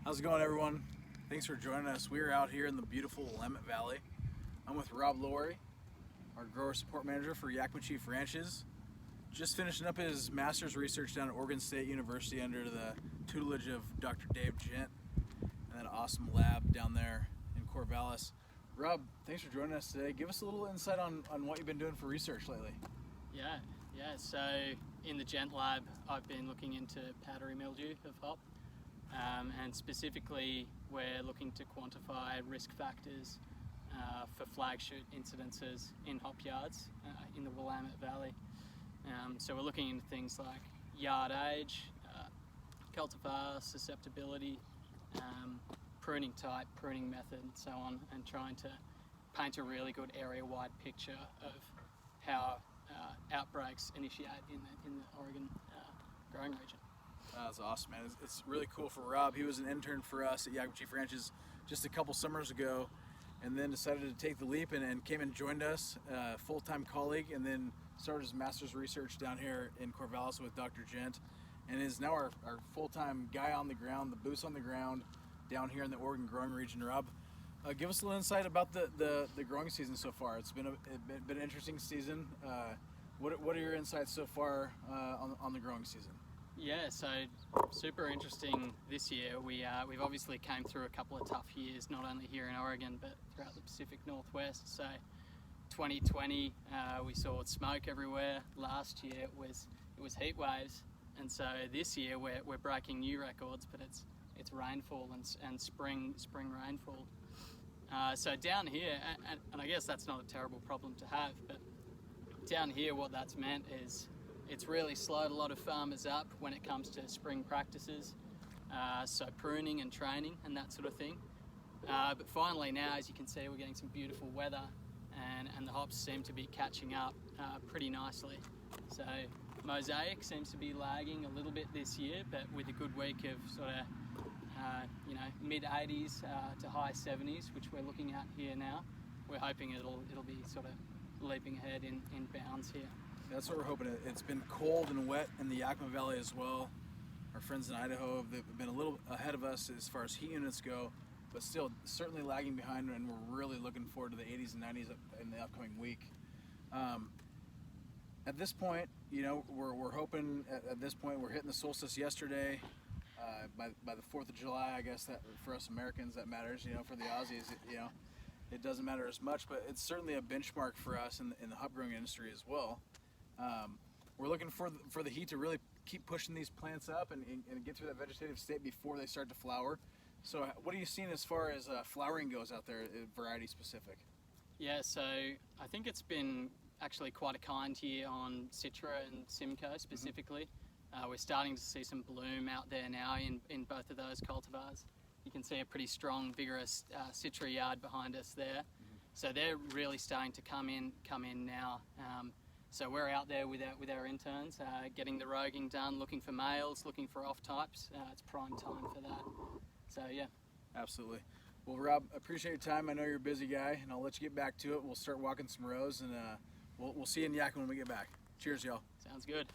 How's it going, everyone? Thanks for joining us. We are out here in the beautiful Willamette Valley. I'm with Laurie, our grower support manager for Yakima Chief Ranches. Just finishing up his master's research down at Oregon State University under the tutelage of Dr. Dave Gent and that awesome lab down there in Corvallis. Rob, thanks for joining us today. Give us a little insight on what you've been doing for research lately. Yeah. So in the Gent lab, I've been looking into powdery mildew of hop. And specifically, we're looking to quantify risk factors for flag shoot incidences in hop yards in the Willamette Valley. So we're looking into things like yard age, cultivar susceptibility, pruning type, pruning method, and so on, and trying to paint a really good area-wide picture of how outbreaks initiate in the Oregon growing region. That's awesome, man. It's really cool for Rob. He was an intern for us at Yakima Chief Ranches just a couple summers ago, and then decided to take the leap and came and joined us, full-time colleague, and then started his master's research down here in Corvallis with Dr. Gent, and is now our full-time guy on the ground, the boots on the ground down here in the Oregon growing region. Rob, give us a little insight about the growing season so far. It's been an interesting season. What are your insights so far on the growing season? Yeah, so super interesting this year. We've obviously came through a couple of tough years, not only here in Oregon, but throughout the Pacific Northwest. So 2020, we saw smoke everywhere. Last year it was heat waves. And so this year we're breaking new records, but it's rainfall and spring rainfall. So down here, and I guess that's not a terrible problem to have, but down here what that's meant is it's really slowed a lot of farmers up when it comes to spring practices, so pruning and training and that sort of thing. But finally now, as you can see, we're getting some beautiful weather and the hops seem to be catching up pretty nicely. So Mosaic seems to be lagging a little bit this year, but with a good week of sort of mid 80s to high 70s, which we're looking at here now, we're hoping it'll be sort of leaping ahead in bounds here. That's what we're hoping. It's been cold and wet in the Yakima Valley as well. Our friends in Idaho have been a little ahead of us as far as heat units go, but still certainly lagging behind, and we're really looking forward to the 80s and 90s in the upcoming week. At this point, we're hoping at this point we're hitting the solstice yesterday. By the 4th of July, I guess that for us Americans that matters. For the Aussies, it doesn't matter as much, but it's certainly a benchmark for us in the hop growing industry as well. We're looking for the heat to really keep pushing these plants up and get through that vegetative state before they start to flower. So what are you seeing as far as flowering goes out there, variety specific? Yeah, so I think it's been actually quite a kind year on Citra and Simcoe specifically. We're starting to see some bloom out there now in both of those cultivars. You can see a pretty strong, vigorous Citra yard behind us there. So they're really starting to come in now. So we're out there with our interns, getting the roguing done, looking for males, looking for off types. It's prime time for that. So yeah. Absolutely. Well, Rob, appreciate your time. I know you're a busy guy, and I'll let you get back to it. We'll start walking some rows, and we'll see you in Yakima when we get back. Cheers, y'all. Sounds good.